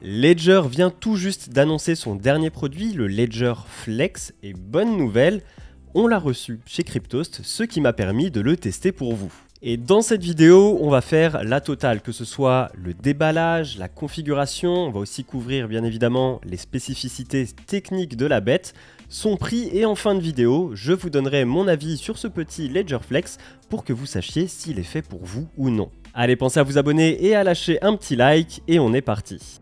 Ledger vient tout juste d'annoncer son dernier produit, le Ledger Flex, et bonne nouvelle, on l'a reçu chez Cryptost, ce qui m'a permis de le tester pour vous. Et dans cette vidéo, on va faire la totale, que ce soit le déballage, la configuration, on va aussi couvrir bien évidemment les spécificités techniques de la bête, son prix et en fin de vidéo, je vous donnerai mon avis sur ce petit Ledger Flex pour que vous sachiez s'il est fait pour vous ou non. Allez, pensez à vous abonner et à lâcher un petit like et on est parti.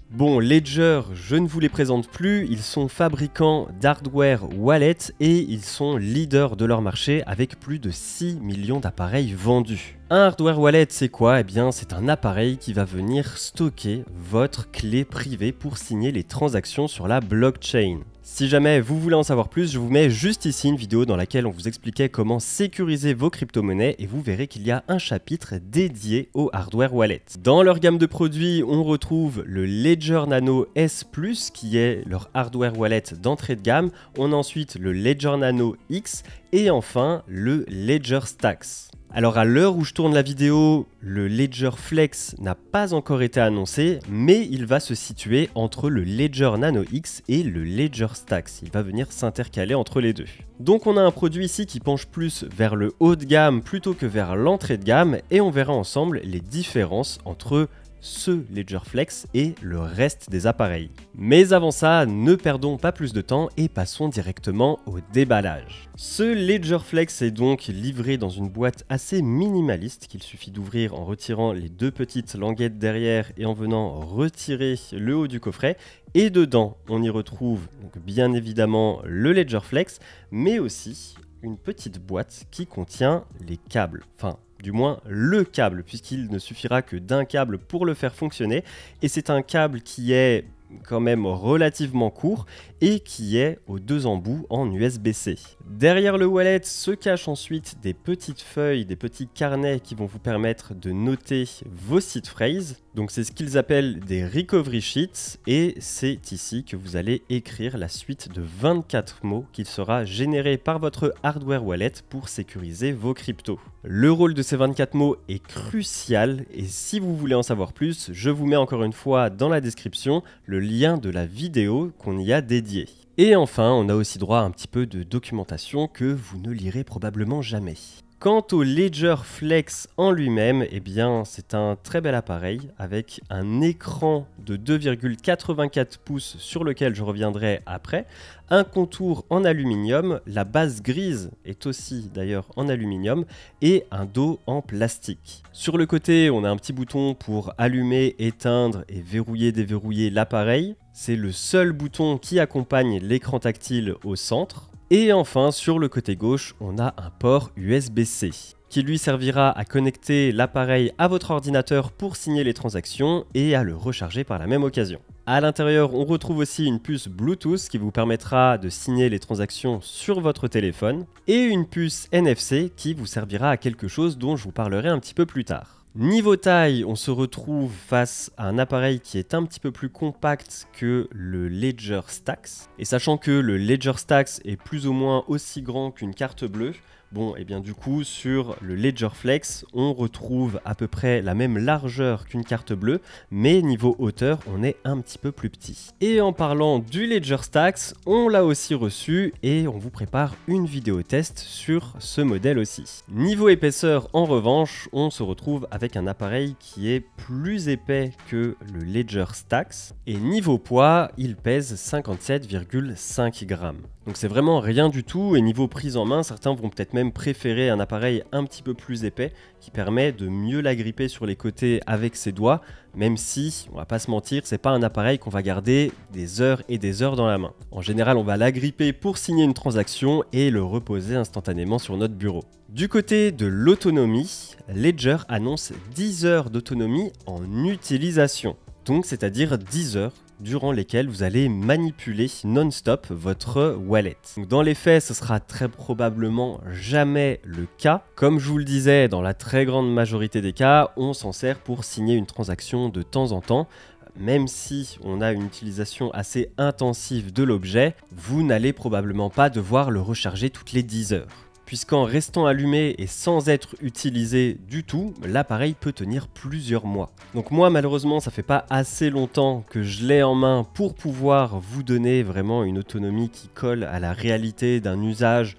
Bon, Ledger, je ne vous les présente plus, ils sont fabricants d'hardware wallet et ils sont leaders de leur marché avec plus de 6 millions d'appareils vendus. Un hardware wallet, c'est quoi? Eh bien, c'est un appareil qui va venir stocker votre clé privée pour signer les transactions sur la blockchain. Si jamais vous voulez en savoir plus, je vous mets juste ici une vidéo dans laquelle on vous expliquait comment sécuriser vos crypto-monnaies et vous verrez qu'il y a un chapitre dédié au hardware wallet. Dans leur gamme de produits, on retrouve le Ledger Nano S+, qui est leur hardware wallet d'entrée de gamme. On a ensuite le Ledger Nano X et enfin le Ledger Stacks. Alors à l'heure où je tourne la vidéo, le Ledger Flex n'a pas encore été annoncé, mais il va se situer entre le Ledger Nano X et le Ledger Stacks. Il va venir s'intercaler entre les deux. Donc on a un produit ici qui penche plus vers le haut de gamme plutôt que vers l'entrée de gamme et on verra ensemble les différences entre ce Ledger Flex et le reste des appareils. Mais avant ça, ne perdons pas plus de temps et passons directement au déballage. Ce Ledger Flex est donc livré dans une boîte assez minimaliste qu'il suffit d'ouvrir en retirant les deux petites languettes derrière et en venant retirer le haut du coffret. Et dedans, on y retrouve donc bien évidemment le Ledger Flex, mais aussi une petite boîte qui contient les câbles, enfin du moins le câble, puisqu'il ne suffira que d'un câble pour le faire fonctionner, et c'est un câble qui est quand même relativement court et qui est aux deux embouts en USB-C. Derrière le wallet se cachent ensuite des petites feuilles, des petits carnets qui vont vous permettre de noter vos seed phrases. Donc c'est ce qu'ils appellent des recovery sheets et c'est ici que vous allez écrire la suite de 24 mots qui sera générée par votre hardware wallet pour sécuriser vos cryptos. Le rôle de ces 24 mots est crucial et si vous voulez en savoir plus, je vous mets encore une fois dans la description le lien de la vidéo qu'on y a dédiée. Et enfin, on a aussi droit à un petit peu de documentation que vous ne lirez probablement jamais. Quant au Ledger Flex en lui-même, eh bien c'est un très bel appareil avec un écran de 2,84 pouces sur lequel je reviendrai après, un contour en aluminium, la base grise est aussi d'ailleurs en aluminium et un dos en plastique. Sur le côté, on a un petit bouton pour allumer, éteindre et verrouiller, déverrouiller l'appareil. C'est le seul bouton qui accompagne l'écran tactile au centre. Et enfin, sur le côté gauche, on a un port USB-C qui lui servira à connecter l'appareil à votre ordinateur pour signer les transactions et à le recharger par la même occasion. À l'intérieur, on retrouve aussi une puce Bluetooth qui vous permettra de signer les transactions sur votre téléphone et une puce NFC qui vous servira à quelque chose dont je vous parlerai un petit peu plus tard. Niveau taille, on se retrouve face à un appareil qui est un petit peu plus compact que le Ledger Stacks. Et sachant que le Ledger Stacks est plus ou moins aussi grand qu'une carte bleue, bon, et bien du coup, sur le Ledger Flex, on retrouve à peu près la même largeur qu'une carte bleue, mais niveau hauteur, on est un petit peu plus petit. Et en parlant du Ledger Stacks, on l'a aussi reçu et on vous prépare une vidéo test sur ce modèle aussi. Niveau épaisseur, en revanche, on se retrouve avec un appareil qui est plus épais que le Ledger Stacks. Et niveau poids, il pèse 57,5 grammes. Donc c'est vraiment rien du tout et niveau prise en main, certains vont peut-être même préférer un appareil un petit peu plus épais qui permet de mieux l'agripper sur les côtés avec ses doigts, même si, on va pas se mentir, c'est pas un appareil qu'on va garder des heures et des heures dans la main. En général, on va l'agripper pour signer une transaction et le reposer instantanément sur notre bureau. Du côté de l'autonomie, Ledger annonce 10 heures d'autonomie en utilisation. Donc c'est-à-dire 10 heures durant lesquelles vous allez manipuler non-stop votre wallet. Donc dans les faits, ce sera très probablement jamais le cas. Comme je vous le disais, dans la très grande majorité des cas, on s'en sert pour signer une transaction de temps en temps. Même si on a une utilisation assez intensive de l'objet, vous n'allez probablement pas devoir le recharger toutes les 10 heures. puisqu'en restant allumé et sans être utilisé du tout, l'appareil peut tenir plusieurs mois. Donc moi malheureusement ça fait pas assez longtemps que je l'ai en main pour pouvoir vous donner vraiment une autonomie qui colle à la réalité d'un usage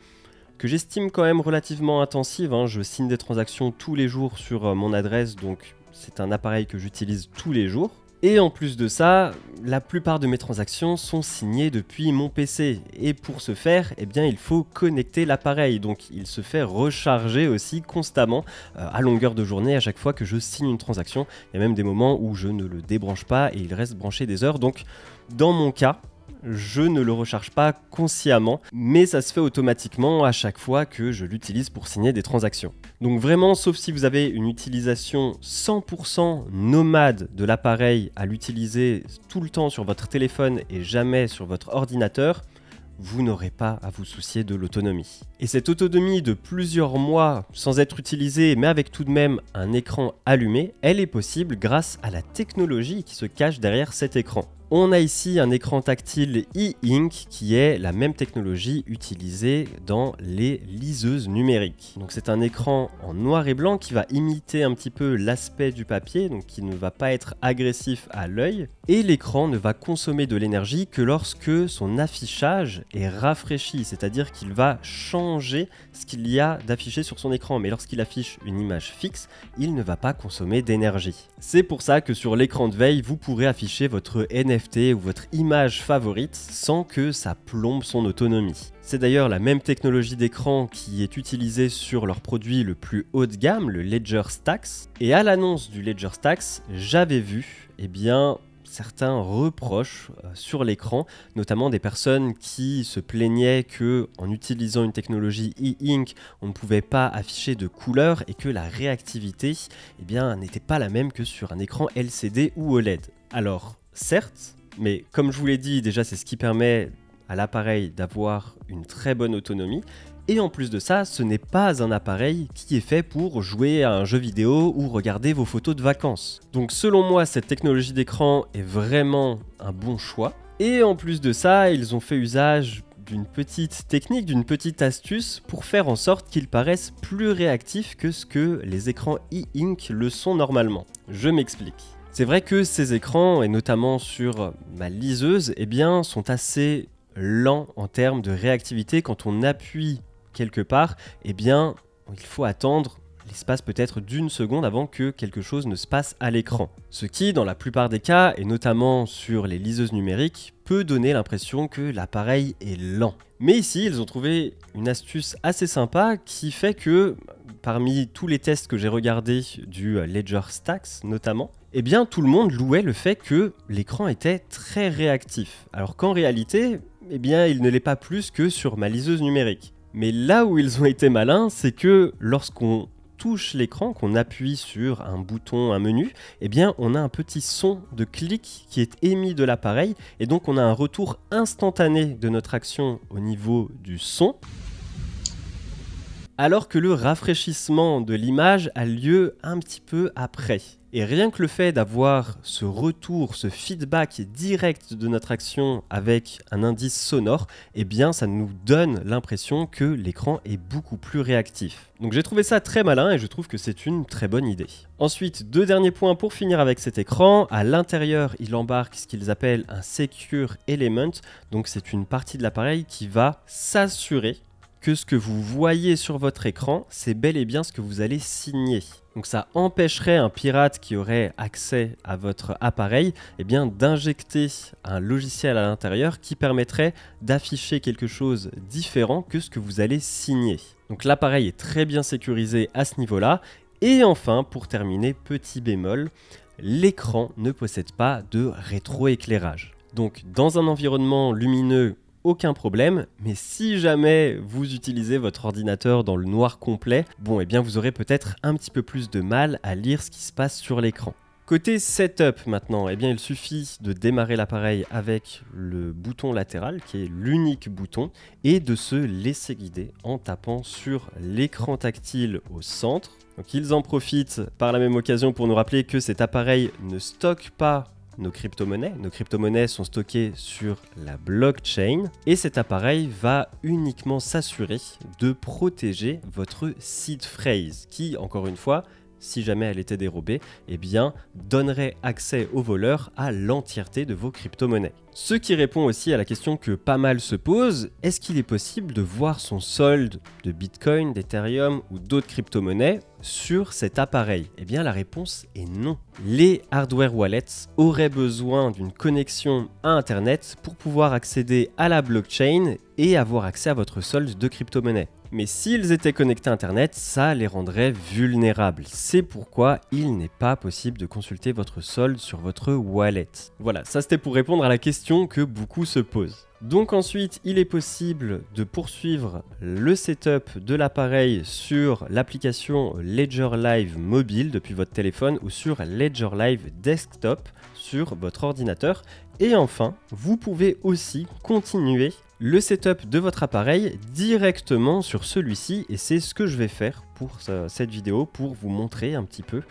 que j'estime quand même relativement intensive. Je signe des transactions tous les jours sur mon adresse, donc c'est un appareil que j'utilise tous les jours. Et en plus de ça, la plupart de mes transactions sont signées depuis mon PC. Et pour ce faire, eh bien, il faut connecter l'appareil. Donc il se fait recharger aussi constamment à longueur de journée à chaque fois que je signe une transaction. Il y a même des moments où je ne le débranche pas et il reste branché des heures. Donc dans mon cas, je ne le recharge pas consciemment, mais ça se fait automatiquement à chaque fois que je l'utilise pour signer des transactions. Donc vraiment, sauf si vous avez une utilisation 100% nomade de l'appareil à l'utiliser tout le temps sur votre téléphone et jamais sur votre ordinateur, vous n'aurez pas à vous soucier de l'autonomie. Et cette autonomie de plusieurs mois sans être utilisée, mais avec tout de même un écran allumé, elle est possible grâce à la technologie qui se cache derrière cet écran. On a ici un écran tactile e-ink qui est la même technologie utilisée dans les liseuses numériques. Donc c'est un écran en noir et blanc qui va imiter un petit peu l'aspect du papier, donc qui ne va pas être agressif à l'œil. Et l'écran ne va consommer de l'énergie que lorsque son affichage est rafraîchi, c'est-à-dire qu'il va changer ce qu'il y a d'affiché sur son écran. Mais lorsqu'il affiche une image fixe, il ne va pas consommer d'énergie. C'est pour ça que sur l'écran de veille, vous pourrez afficher votre NFT ou votre image favorite sans que ça plombe son autonomie. C'est d'ailleurs la même technologie d'écran qui est utilisée sur leur produit le plus haut de gamme, le Ledger Stax. Et à l'annonce du Ledger Stax, j'avais vu, certains reproches sur l'écran, notamment des personnes qui se plaignaient que en utilisant une technologie e-ink, on ne pouvait pas afficher de couleurs et que la réactivité n'était pas la même que sur un écran LCD ou OLED. Alors, certes, mais comme je vous l'ai dit, déjà c'est ce qui permet à l'appareil d'avoir une très bonne autonomie. Et en plus de ça, ce n'est pas un appareil qui est fait pour jouer à un jeu vidéo ou regarder vos photos de vacances. Donc selon moi, cette technologie d'écran est vraiment un bon choix. Et en plus de ça, ils ont fait usage d'une petite technique, d'une petite astuce pour faire en sorte qu'ils paraissent plus réactifs que ce que les écrans e-ink le sont normalement. Je m'explique. C'est vrai que ces écrans, et notamment sur ma liseuse, sont assez lents en termes de réactivité. Quand on appuie quelque part, il faut attendre l'espace peut-être d'une seconde avant que quelque chose ne se passe à l'écran. Ce qui, dans la plupart des cas, et notamment sur les liseuses numériques, peut donner l'impression que l'appareil est lent. Mais ici, ils ont trouvé une astuce assez sympa qui fait que, parmi tous les tests que j'ai regardés du Ledger Stax notamment, tout le monde louait le fait que l'écran était très réactif. Alors qu'en réalité, il ne l'est pas plus que sur ma liseuse numérique. Mais là où ils ont été malins, c'est que lorsqu'on touche l'écran, qu'on appuie sur un bouton, un menu, on a un petit son de clic qui est émis de l'appareil et donc on a un retour instantané de notre action au niveau du son, alors que le rafraîchissement de l'image a lieu un petit peu après. Et rien que le fait d'avoir ce retour, ce feedback direct de notre action avec un indice sonore, ça nous donne l'impression que l'écran est beaucoup plus réactif. Donc j'ai trouvé ça très malin et je trouve que c'est une très bonne idée. Ensuite, deux derniers points pour finir avec cet écran. À l'intérieur, il embarque ce qu'ils appellent un Secure Element. Donc c'est une partie de l'appareil qui va s'assurer que ce que vous voyez sur votre écran, c'est bel et bien ce que vous allez signer. Donc ça empêcherait un pirate qui aurait accès à votre appareil d'injecter un logiciel à l'intérieur qui permettrait d'afficher quelque chose de différent que ce que vous allez signer. Donc l'appareil est très bien sécurisé à ce niveau-là. Et enfin, pour terminer, petit bémol, l'écran ne possède pas de rétroéclairage. Donc dans un environnement lumineux, aucun problème, mais si jamais vous utilisez votre ordinateur dans le noir complet, vous aurez peut-être un petit peu plus de mal à lire ce qui se passe sur l'écran. Côté setup maintenant, il suffit de démarrer l'appareil avec le bouton latéral qui est l'unique bouton et de se laisser guider en tapant sur l'écran tactile au centre. Donc ils en profitent par la même occasion pour nous rappeler que cet appareil ne stocke pas nos crypto-monnaies. Nos crypto-monnaies sont stockées sur la blockchain et cet appareil va uniquement s'assurer de protéger votre seed phrase qui, encore une fois, si jamais elle était dérobée, eh bien, donnerait accès aux voleurs à l'entièreté de vos crypto-monnaies. Ce qui répond aussi à la question que pas mal se posent, est-ce qu'il est possible de voir son solde de Bitcoin, d'Ethereum ou d'autres crypto-monnaies sur cet appareil? Eh bien, la réponse est non. Les hardware wallets auraient besoin d'une connexion à Internet pour pouvoir accéder à la blockchain et avoir accès à votre solde de crypto-monnaie. Mais s'ils étaient connectés à Internet, ça les rendrait vulnérables. C'est pourquoi il n'est pas possible de consulter votre solde sur votre wallet. Voilà, ça c'était pour répondre à la question que beaucoup se posent. Donc ensuite, il est possible de poursuivre le setup de l'appareil sur l'application Ledger Live mobile depuis votre téléphone ou sur Ledger Live Desktop sur votre ordinateur. Et enfin, vous pouvez aussi continuer le setup de votre appareil directement sur celui-ci et c'est ce que je vais faire pour cette vidéo pour vous montrer un petit peu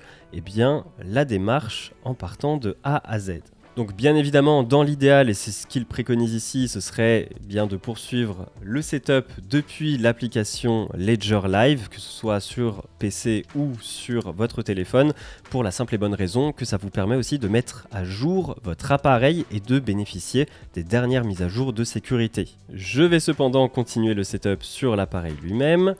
la démarche en partant de A à Z. Donc bien évidemment, dans l'idéal, et c'est ce qu'il préconise ici, ce serait bien de poursuivre le setup depuis l'application Ledger Live, que ce soit sur PC ou sur votre téléphone, pour la simple et bonne raison que ça vous permet aussi de mettre à jour votre appareil et de bénéficier des dernières mises à jour de sécurité. Je vais cependant continuer le setup sur l'appareil lui-même.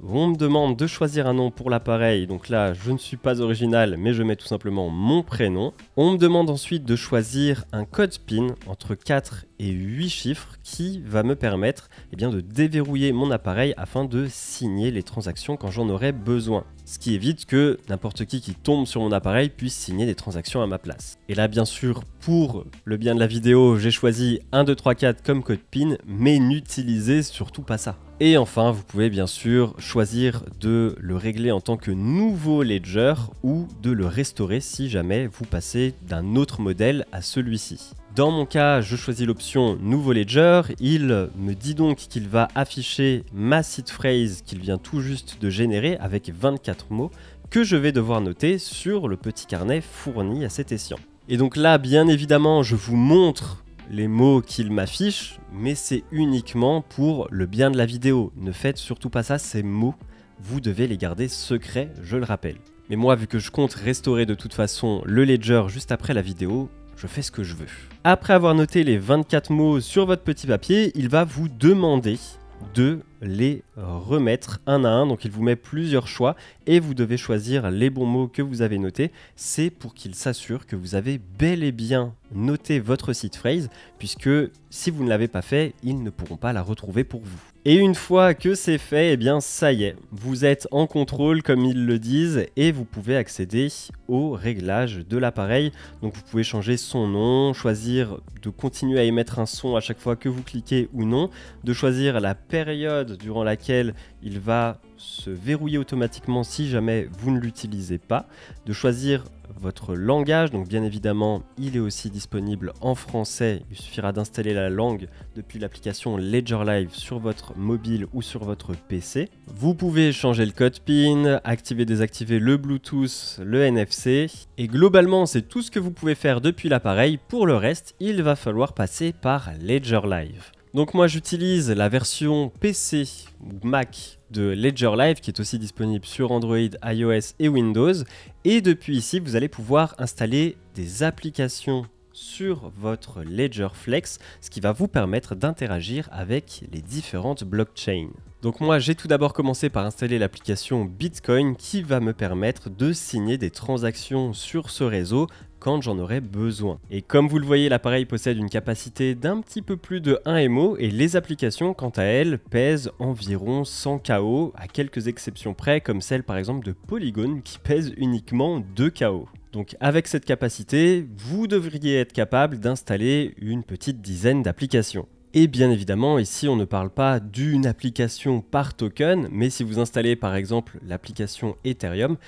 On me demande de choisir un nom pour l'appareil, donc là je ne suis pas original mais je mets tout simplement mon prénom. On me demande ensuite de choisir un code PIN entre 4 et 8 chiffres qui va me permettre de déverrouiller mon appareil afin de signer les transactions quand j'en aurai besoin. Ce qui évite que n'importe qui tombe sur mon appareil puisse signer des transactions à ma place. Et là bien sûr, pour le bien de la vidéo, j'ai choisi 1, 2, 3, 4 comme code PIN, mais n'utilisez surtout pas ça. Et enfin, vous pouvez bien sûr choisir de le régler en tant que nouveau ledger ou de le restaurer si jamais vous passez d'un autre modèle à celui-ci. Dans mon cas, je choisis l'option nouveau ledger. Il me dit donc qu'il va afficher ma seed phrase qu'il vient tout juste de générer avec 24 mots que je vais devoir noter sur le petit carnet fourni à cet escient. Et donc là, bien évidemment, je vous montre les mots qu'il m'affiche, mais c'est uniquement pour le bien de la vidéo. Ne faites surtout pas ça, ces mots, vous devez les garder secrets, je le rappelle. Mais moi, vu que je compte restaurer de toute façon le ledger juste après la vidéo, je fais ce que je veux. Après avoir noté les 24 mots sur votre petit papier, il va vous demander de les remettre un à un. Donc il vous met plusieurs choix et vous devez choisir les bons mots que vous avez notés. C'est pour qu'il s'assure que vous avez bel et bien noté votre seed phrase, puisque si vous ne l'avez pas fait, ils ne pourront pas la retrouver pour vous. Et une fois que c'est fait, ça y est, vous êtes en contrôle comme ils le disent et vous pouvez accéder aux réglages de l'appareil. Donc vous pouvez changer son nom, choisir de continuer à émettre un son à chaque fois que vous cliquez ou non, de choisir la période durant laquelle il va se verrouiller automatiquement si jamais vous ne l'utilisez pas, de choisir votre langage, donc bien évidemment il est aussi disponible en français, il suffira d'installer la langue depuis l'application Ledger Live sur votre mobile ou sur votre PC. Vous pouvez changer le code PIN, activer, désactiver le Bluetooth, le NFC et globalement c'est tout ce que vous pouvez faire depuis l'appareil. Pour le reste, il va falloir passer par Ledger Live. Donc moi j'utilise la version PC ou Mac de Ledger Live qui est aussi disponible sur Android, iOS et Windows. Et depuis ici, vous allez pouvoir installer des applications sur votre Ledger Flex, ce qui va vous permettre d'interagir avec les différentes blockchains. Donc moi j'ai tout d'abord commencé par installer l'application Bitcoin qui va me permettre de signer des transactions sur ce réseau quand j'en aurai besoin. Et comme vous le voyez, l'appareil possède une capacité d'un petit peu plus de 1 MO et les applications quant à elles pèsent environ 100 KO à quelques exceptions près comme celle par exemple de Polygon qui pèse uniquement 2 KO. Donc avec cette capacité, vous devriez être capable d'installer une petite dizaine d'applications. Et bien évidemment, ici on ne parle pas d'une application par token, mais si vous installez par exemple l'application Ethereum,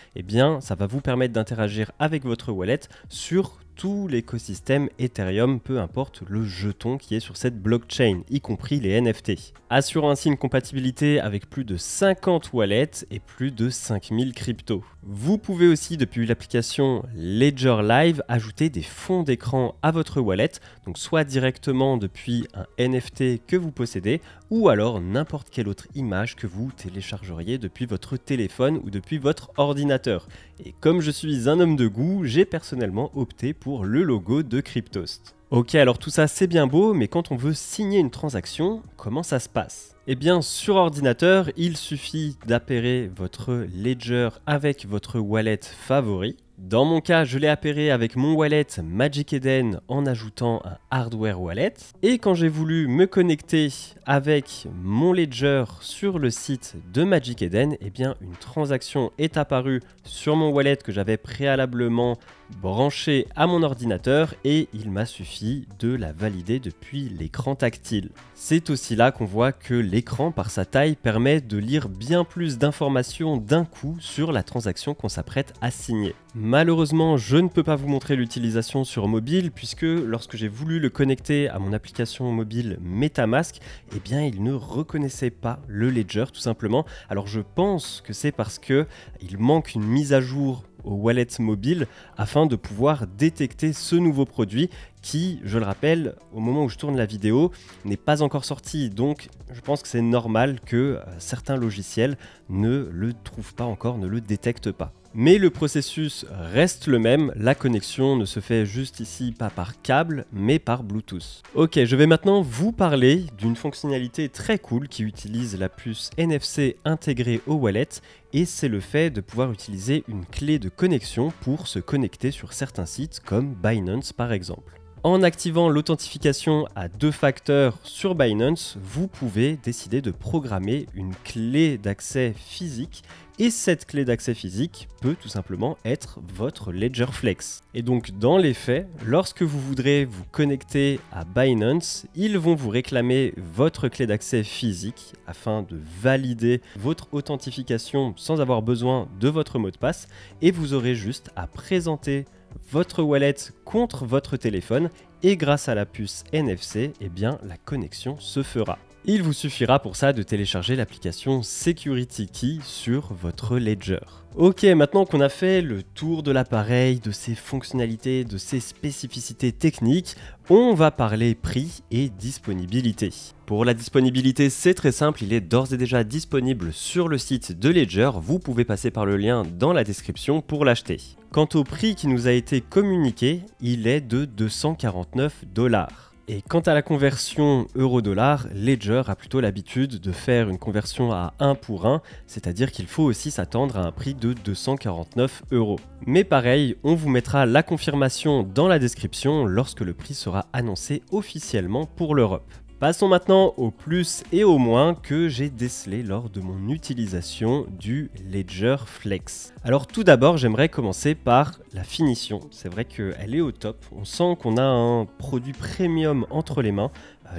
ça va vous permettre d'interagir avec votre wallet sur tout l'écosystème Ethereum, peu importe le jeton qui est sur cette blockchain, y compris les NFT. Assurant ainsi une compatibilité avec plus de 50 wallets et plus de 5000 cryptos. Vous pouvez aussi, depuis l'application Ledger Live, ajouter des fonds d'écran à votre wallet, donc soit directement depuis un NFT que vous possédez, ou alors n'importe quelle autre image que vous téléchargeriez depuis votre téléphone ou depuis votre ordinateur. Et comme je suis un homme de goût, j'ai personnellement opté pour le logo de Cryptost. Ok, alors tout ça c'est bien beau, mais quand on veut signer une transaction, comment ça se passe ? Eh bien, sur ordinateur, il suffit d'appairer votre Ledger avec votre wallet favori. Dans mon cas, je l'ai appairé avec mon wallet Magic Eden en ajoutant un hardware wallet. Et quand j'ai voulu me connecter avec mon Ledger sur le site de Magic Eden, eh bien, une transaction est apparue sur mon wallet que j'avais préalablement branché à mon ordinateur et il m'a suffi de la valider depuis l'écran tactile. C'est aussi là qu'on voit que l'écran, par sa taille, permet de lire bien plus d'informations d'un coup sur la transaction qu'on s'apprête à signer. Malheureusement, je ne peux pas vous montrer l'utilisation sur mobile puisque lorsque j'ai voulu le connecter à mon application mobile MetaMask, eh bien il ne reconnaissait pas le Ledger tout simplement. Alors je pense que c'est parce que il manque une mise à jour au wallet mobile afin de pouvoir détecter ce nouveau produit qui, je le rappelle, au moment où je tourne la vidéo, n'est pas encore sorti. Donc je pense que c'est normal que certains logiciels ne le trouvent pas encore, ne le détectent pas. Mais le processus reste le même, la connexion ne se fait juste ici pas par câble, mais par Bluetooth. Ok, je vais maintenant vous parler d'une fonctionnalité très cool qui utilise la puce NFC intégrée au wallet, et c'est le fait de pouvoir utiliser une clé de connexion pour se connecter sur certains sites comme Binance par exemple. En activant l'authentification à 2 facteurs sur Binance, vous pouvez décider de programmer une clé d'accès physique et cette clé d'accès physique peut tout simplement être votre Ledger Flex. Et donc dans les faits, lorsque vous voudrez vous connecter à Binance, ils vont vous réclamer votre clé d'accès physique afin de valider votre authentification sans avoir besoin de votre mot de passe et vous aurez juste à présenter votre wallet contre votre téléphone et grâce à la puce NFC, eh bien, la connexion se fera. Il vous suffira pour ça de télécharger l'application Security Key sur votre Ledger. Ok, maintenant qu'on a fait le tour de l'appareil, de ses fonctionnalités, de ses spécificités techniques, on va parler prix et disponibilité. Pour la disponibilité, c'est très simple, il est d'ores et déjà disponible sur le site de Ledger, vous pouvez passer par le lien dans la description pour l'acheter. Quant au prix qui nous a été communiqué, il est de 249 $. Et quant à la conversion euro-dollar, Ledger a plutôt l'habitude de faire une conversion à 1 pour 1, c'est-à-dire qu'il faut aussi s'attendre à un prix de 249 €. Mais pareil, on vous mettra la confirmation dans la description lorsque le prix sera annoncé officiellement pour l'Europe. Passons maintenant aux plus et aux moins que j'ai décelés lors de mon utilisation du Ledger Flex. Alors tout d'abord, j'aimerais commencer par la finition. C'est vrai qu'elle est au top. On sent qu'on a un produit premium entre les mains.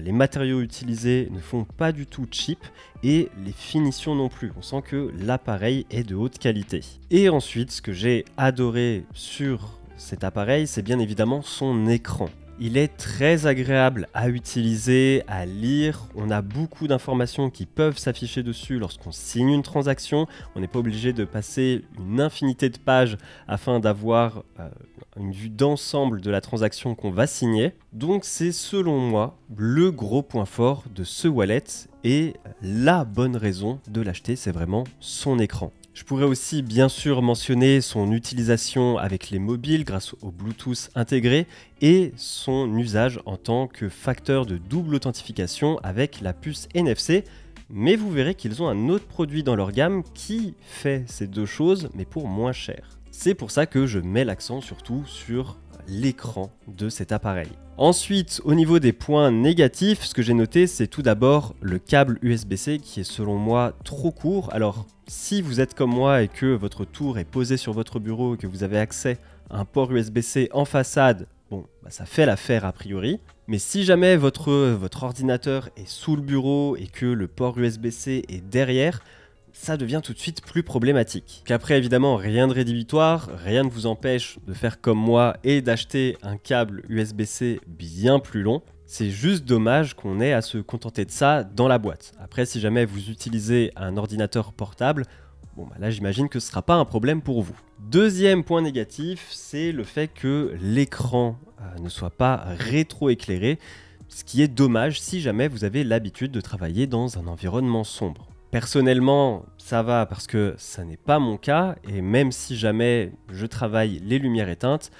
Les matériaux utilisés ne font pas du tout cheap et les finitions non plus. On sent que l'appareil est de haute qualité. Et ensuite, ce que j'ai adoré sur cet appareil, c'est bien évidemment son écran. Il est très agréable à utiliser, à lire. On a beaucoup d'informations qui peuvent s'afficher dessus lorsqu'on signe une transaction. On n'est pas obligé de passer une infinité de pages afin d'avoir une vue d'ensemble de la transaction qu'on va signer. Donc c'est selon moi le gros point fort de ce wallet et la bonne raison de l'acheter, c'est vraiment son écran. Je pourrais aussi bien sûr mentionner son utilisation avec les mobiles grâce au Bluetooth intégré et son usage en tant que facteur de double authentification avec la puce NFC. Mais vous verrez qu'ils ont un autre produit dans leur gamme qui fait ces deux choses mais pour moins cher. C'est pour ça que je mets l'accent surtout sur l'écran de cet appareil. Ensuite, au niveau des points négatifs, ce que j'ai noté, c'est tout d'abord le câble USB-C qui est selon moi trop court. Alors, si vous êtes comme moi et que votre tour est posé sur votre bureau et que vous avez accès à un port USB-C en façade, bon, ça fait l'affaire a priori. Mais si jamais votre ordinateur est sous le bureau et que le port USB-C est derrière, ça devient tout de suite plus problématique. Qu'après, évidemment, rien de rédhibitoire, rien ne vous empêche de faire comme moi et d'acheter un câble USB-C bien plus long. C'est juste dommage qu'on ait à se contenter de ça dans la boîte. Après, si jamais vous utilisez un ordinateur portable, Bon, bah là, j'imagine que ce ne sera pas un problème pour vous. Deuxième point négatif, c'est le fait que l'écran ne soit pas rétroéclairé, ce qui est dommage si jamais vous avez l'habitude de travailler dans un environnement sombre. Personnellement, ça va parce que ça n'est pas mon cas, et même si jamais je travaille les lumières éteintes,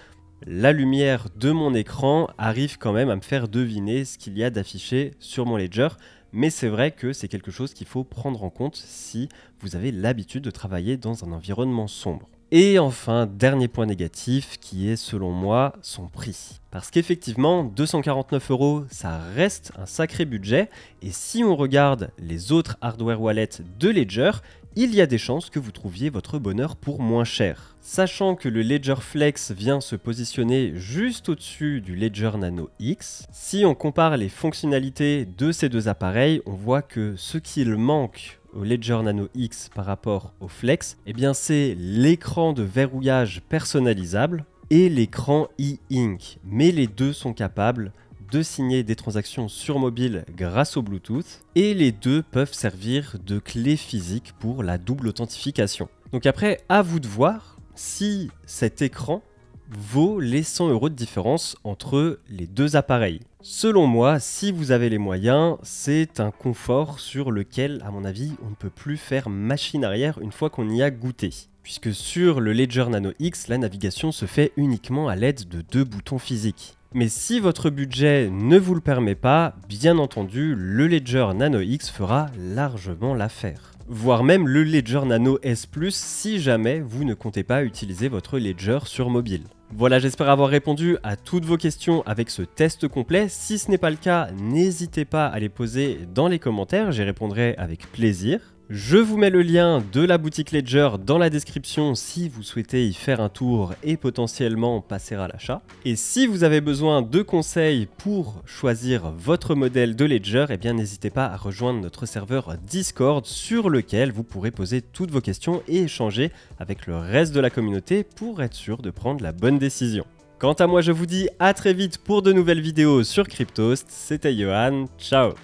la lumière de mon écran arrive quand même à me faire deviner ce qu'il y a d'affiché sur mon ledger, mais c'est vrai que c'est quelque chose qu'il faut prendre en compte si vous avez l'habitude de travailler dans un environnement sombre. Et enfin, dernier point négatif qui est selon moi son prix. Parce qu'effectivement, 249 €, ça reste un sacré budget, et si on regarde les autres hardware wallets de Ledger, il y a des chances que vous trouviez votre bonheur pour moins cher. Sachant que le Ledger Flex vient se positionner juste au-dessus du Ledger Nano X, si on compare les fonctionnalités de ces deux appareils, on voit que ce qu'il manque au Ledger Nano X par rapport au Flex, eh bien c'est l'écran de verrouillage personnalisable et l'écran e-ink. Mais les deux sont capables de signer des transactions sur mobile grâce au Bluetooth et les deux peuvent servir de clé physique pour la double authentification. Donc après, à vous de voir si cet écran vaut les 100 € de différence entre les deux appareils. Selon moi, si vous avez les moyens, c'est un confort sur lequel, à mon avis, on ne peut plus faire machine arrière une fois qu'on y a goûté. Puisque sur le Ledger Nano X, la navigation se fait uniquement à l'aide de 2 boutons physiques. Mais si votre budget ne vous le permet pas, bien entendu, le Ledger Nano X fera largement l'affaire. Voire même le Ledger Nano S Plus si jamais vous ne comptez pas utiliser votre Ledger sur mobile. Voilà, j'espère avoir répondu à toutes vos questions avec ce test complet. Si ce n'est pas le cas, n'hésitez pas à les poser dans les commentaires, j'y répondrai avec plaisir. Je vous mets le lien de la boutique Ledger dans la description si vous souhaitez y faire un tour et potentiellement passer à l'achat. Et si vous avez besoin de conseils pour choisir votre modèle de Ledger, eh bien n'hésitez pas à rejoindre notre serveur Discord sur lequel vous pourrez poser toutes vos questions et échanger avec le reste de la communauté pour être sûr de prendre la bonne décision. Quant à moi, je vous dis à très vite pour de nouvelles vidéos sur Cryptost. C'était Johan, ciao!